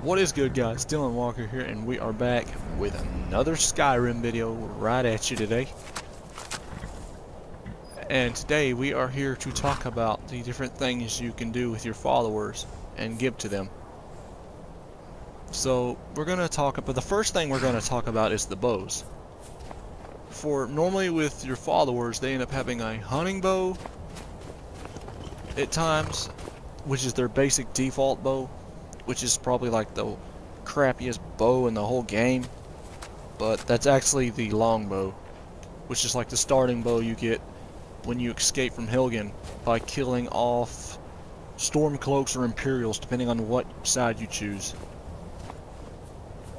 What is good, guys? Dylan Walker here, and we are back with another Skyrim video right at you today. And today we are here to talk about the different things you can do with your followers and give to them. So we're going to talk about, the first thing we're going to talk about is the bows. For normally with your followers, they end up having a hunting bow at times, which is their basic default bow, which is probably like the crappiest bow in the whole game, but that's actually the longbow, which is like the starting bow you get when you escape from Helgen by killing off Stormcloaks or Imperials, depending on what side you choose.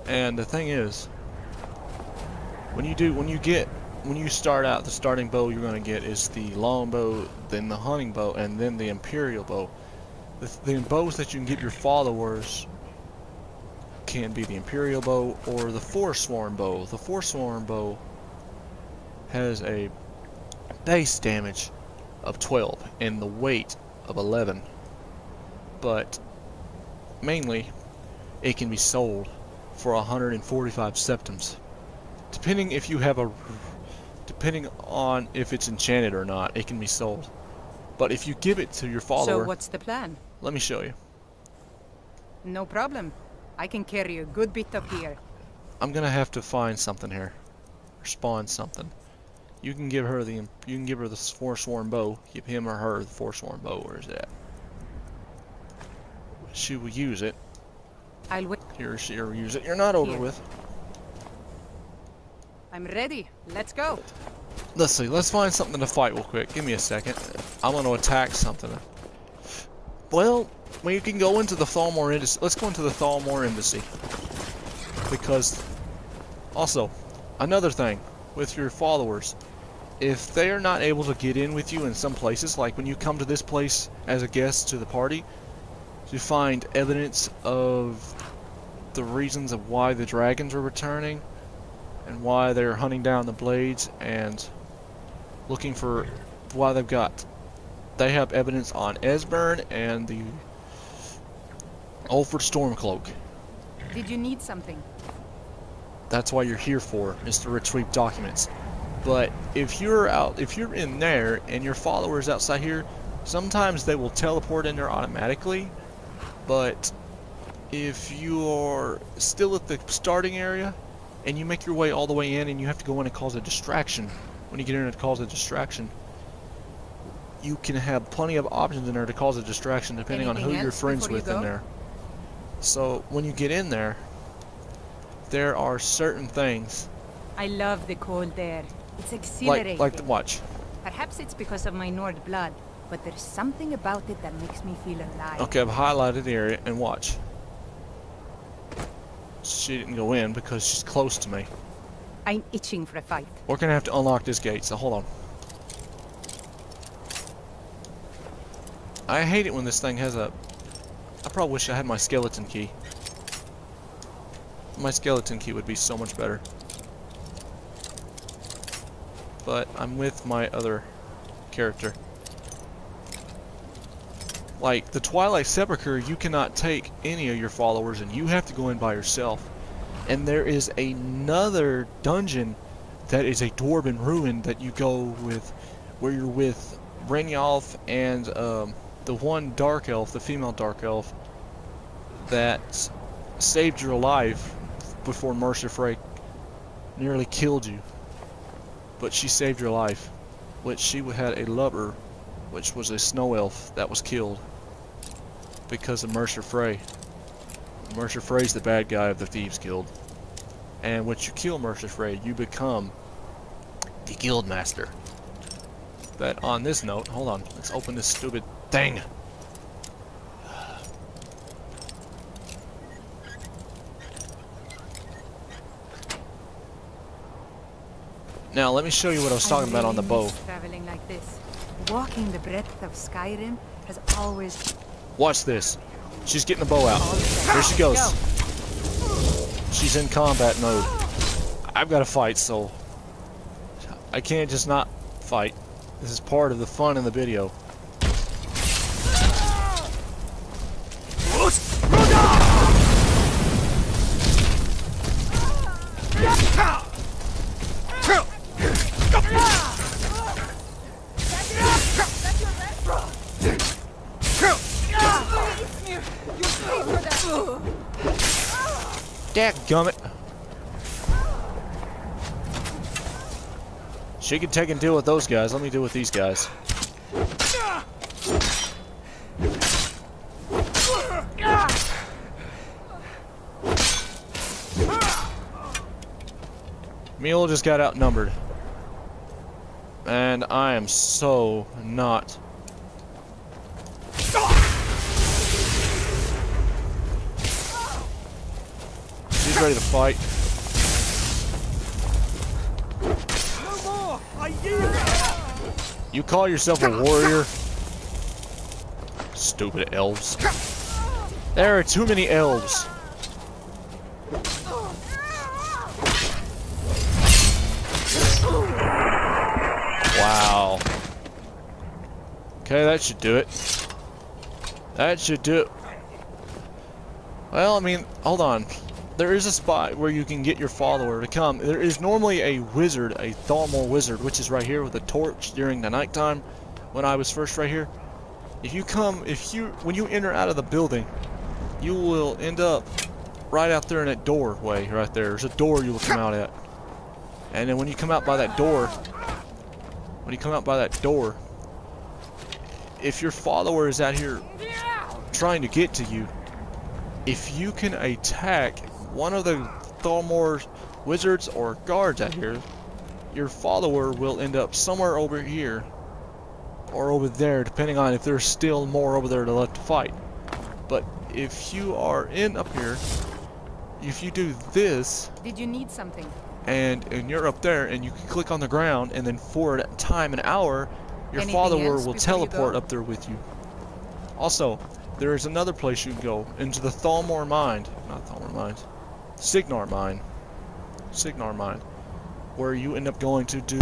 And the thing is, when you start out, the starting bow you're going to get is the longbow, then the hunting bow, and then the Imperial bow. The bows that you can give your followers can be the Imperial bow or the Forsworn bow. The Forsworn bow has a base damage of 12 and the weight of 11, but mainly it can be sold for 145 septims, depending on if it's enchanted or not. It can be sold, but if you give it to your follower. So what's the plan? Let me show you. No problem. I can carry a good bit up here. I'm gonna have to find something here, or spawn something. You can give her the Forsworn bow. Give him or her the Forsworn bow. Where is it at? She will use it. I'll wait. He or she will use it. You're not over Here. with. I'm ready. Let's go. Let's see. Let's find something to fight real quick. Give me a second. I'm gonna attack something. Well, we can go into the Thalmor Embassy. Let's go into the Thalmor Embassy. Because, also, another thing with your followers, if they are not able to get in with you in some places, like when you come to this place as a guest to the party, to find evidence of the reasons of why the dragons are returning, and why they're hunting down the blades, and looking for why they have evidence on Esbern and the Ulford Stormcloak. Did you need something? That's why you're here for, is to retrieve documents. But if you're in there and your followers outside here, sometimes they will teleport in there automatically. But if you are still at the starting area and you make your way all the way in and you have to go in and cause a distraction, when you get in and cause a distraction, you can have plenty of options in there to cause a distraction depending on who you're friends with in there. So when you get in there, there are certain things. I love the cold air. It's exhilarating. Like watch. Perhaps it's because of my Nord blood, but there's something about it that makes me feel alive. Okay, I've highlighted the area and watch. She didn't go in because she's close to me. I'm itching for a fight. We're gonna have to unlock this gate, so hold on. I hate it when this thing has a... I probably wish I had my skeleton key. My skeleton key would be so much better. But I'm with my other character. Like, the Twilight Sepulchre, you cannot take any of your followers and you have to go in by yourself. And there is another dungeon that is a Dwarven ruin that you go with, where you're with Brynjolf and the one Dark Elf, the female Dark Elf, that saved your life before Mercer Frey nearly killed you. But she saved your life, which she had a lover, which was a snow elf that was killed because of Mercer Frey. Mercer Frey's the bad guy of the Thieves Guild, and once you kill Mercer Frey, you become the guild master. But on this note, hold on, let's open this stupid thing. Now let me show you what I was talking about on the bow. Traveling like this, walking the breadth of Skyrim has always. Watch this. She's getting the bow out. Here she goes. She's in combat mode. I've got to fight, so I can't just not fight. This is part of the fun in the video. Dadgummit. She can take and deal with those guys. Let me deal with these guys. Mule just got outnumbered. And I am so not. She's ready to fight. You call yourself a warrior? Stupid elves. There are too many elves. Wow. Okay, that should do it. That should do it. Well, I mean, hold on. There is a spot where you can get your follower to come. There is normally a wizard, a Thalmor wizard, which is right here with a torch during the nighttime when I was first right here. If you come, when you enter out of the building, you will end up right out there in that doorway right there. There's a door you will come out at. And then when you come out by that door, if your follower is out here trying to get to you, if you can attack one of the Thalmor wizards or guards out here, your follower will end up somewhere over here or over there, depending on if there's still more over there left to fight. But if you are in up here, if you do this, did you need something? And you're up there, and you can click on the ground, and then for a time, an hour, your Anything follower else will before you teleport go? up there with you. Also, there is another place you can go, into the Thalmor Mine, not Thalmor Mines, Signar Mine, where you end up going to do,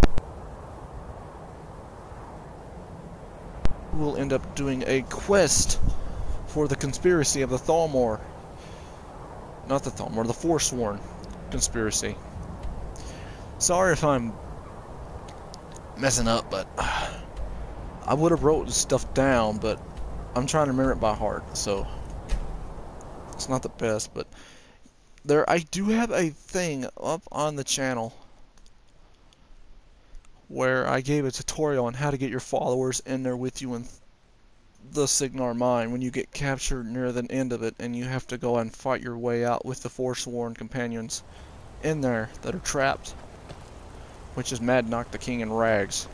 you will end up doing a quest for the conspiracy of the Thalmor, not the Thalmor, the Forsworn conspiracy. Sorry if I'm messing up, but I would have wrote this stuff down, but I'm trying to remember it by heart, so it's not the best. But I do have a thing up on the channel where I gave a tutorial on how to get your followers in there with you in the Signar Mine when you get captured near the end of it, and you have to go and fight your way out with the Forsworn companions in there that are trapped, which is Madnock the King in rags,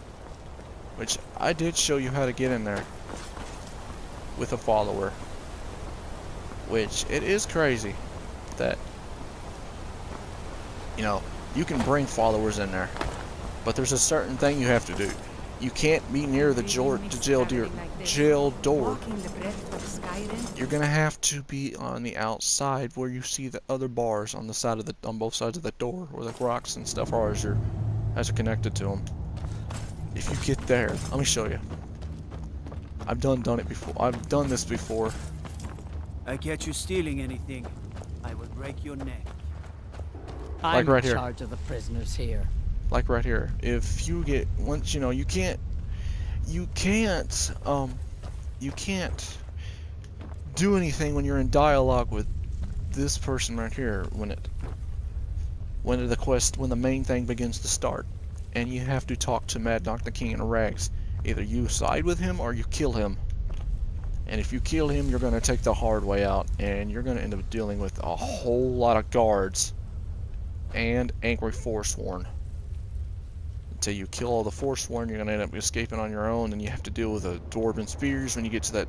which I did show you how to get in there with a follower, which it is crazy that, you know, you can bring followers in there, but there's a certain thing you have to do. You can't be near the jail door. Walking the breadth of Skyrim? You're gonna have to be on the outside where you see the other bars on the side of on both sides of the door, where the rocks and stuff are as you're connected to them. If you get there, let me show you. I've done it before. I've done this before. I catch you stealing anything, I will break your neck. Like I'm right in here. charge of the prisoners here. Like right here. If you get once, you know, you can't do anything when you're in dialogue with this person right here when the main thing begins to start, and you have to talk to Madnock the King in rags. Either you side with him or you kill him. And if you kill him, you're going to take the hard way out, and you're going to end up dealing with a whole lot of guards and angry Forsworn. Until you kill all the Forsworn, you're going to end up escaping on your own, and you have to deal with the Dwarven spears when you get to that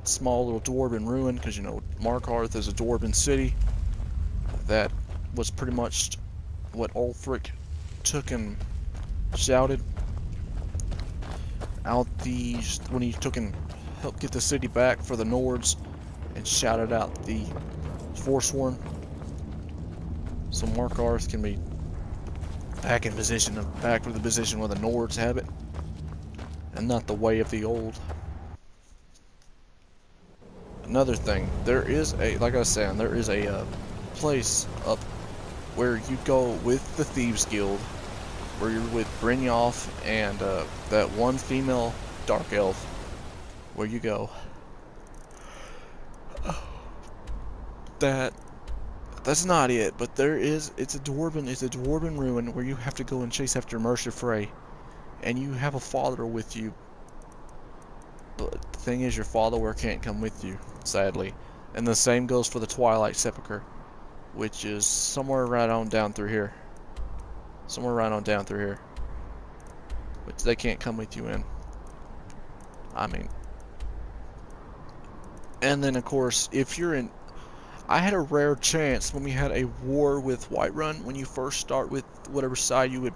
small little Dwarven ruin, because, you know, Markarth is a Dwarven city. That was pretty much what Ulfric took and shouted out when he took and helped get the city back for the Nords, and shouted out the Forsworn. So Markarth can be back in position, back to the position where the Nords have it, and not the way of the old. Another thing, there is like I was saying, there is a place up where you go with the Thieves Guild, where you're with Brynjolf and that one female Dark Elf, where you go. that's not it, but it's a dwarven ruin where you have to go and chase after Mercer Frey, and you have a follower with you. But the thing is, your follower can't come with you, sadly. And the same goes for the Twilight Sepulchre, which is somewhere right on down through here. Somewhere right on down through here. Which they can't come with you in. I mean. And then of course, if you're in... I had a rare chance when we had a war with Whiterun, when you first start with whatever side you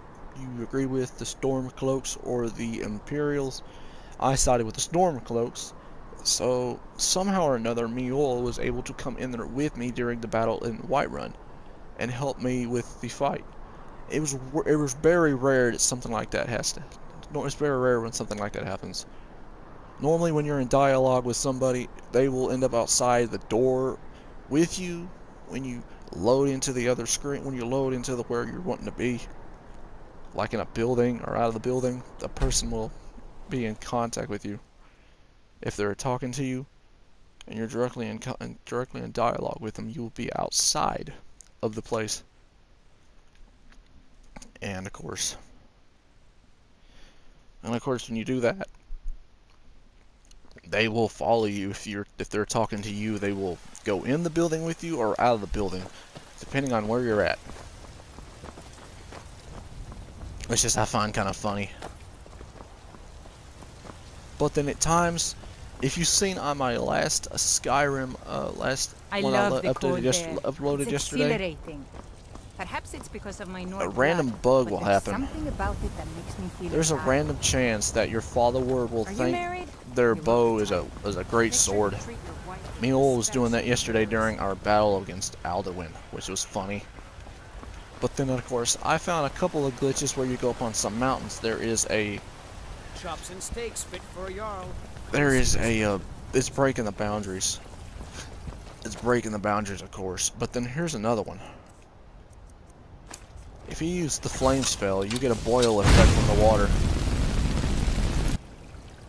agree with, the Stormcloaks or the Imperials. I sided with the Stormcloaks. So somehow or another, Mule was able to come in there with me during the battle in Whiterun and help me with the fight. It was very rare that something like that has to. No, it's very rare when something like that happens. Normally, when you're in dialogue with somebody, they will end up outside the door with you when you load into the other screen. When you load into the where you're wanting to be, like in a building or out of the building, the person will be in contact with you. If they're talking to you and you're directly in dialogue with them, you will be outside of the place. And of course, when you do that, they will follow you. If they're talking to you, they will go in the building with you or out of the building, depending on where you're at. Which is I find kind of funny. But then at times, if you've seen on my last Skyrim uploaded yesterday, perhaps it's because of my Nord a random blood, bug will happen. Something about it that makes me feel There's a alive. random chance that your follower will think their bow is a great sword. Mule was doing that yesterday during our battle against Alduin, which was funny. But then of course, I found a couple of glitches where you go up on some mountains. There is a Chops and steaks fit for a Jarl. it's breaking the boundaries. It's breaking the boundaries, of course. But then here's another one. If you use the flame spell, you get a boil effect from the water.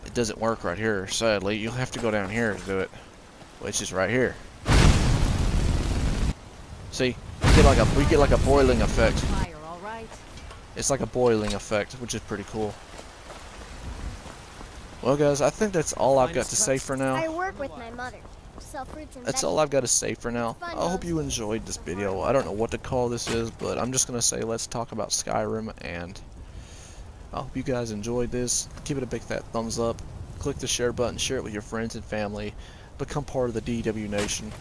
It doesn't work right here, sadly. You'll have to go down here to do it, which is right here. See, we get like a boiling effect. It's like a boiling effect, which is pretty cool. Well, guys, I think that's all I've got to say for now. I work with my mother. Sell fruits and That's all I've got to say for now. I hope you enjoyed this video. I don't know what to call this is, but I'm just going to say let's talk about Skyrim, and I hope you guys enjoyed this. Give it a big fat thumbs up. Click the share button, share it with your friends and family. Become part of the DW Nation.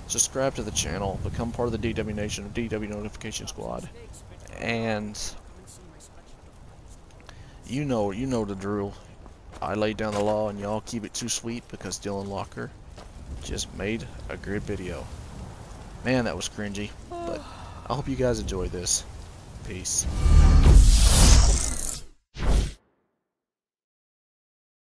Subscribe to the channel. Become part of the DW Nation, or DW Notification Squad. And you know the drill. I laid down the law and y'all keep it too sweet because Dylan Locker just made a good video. Man, that was cringy, but I hope you guys enjoyed this. Peace.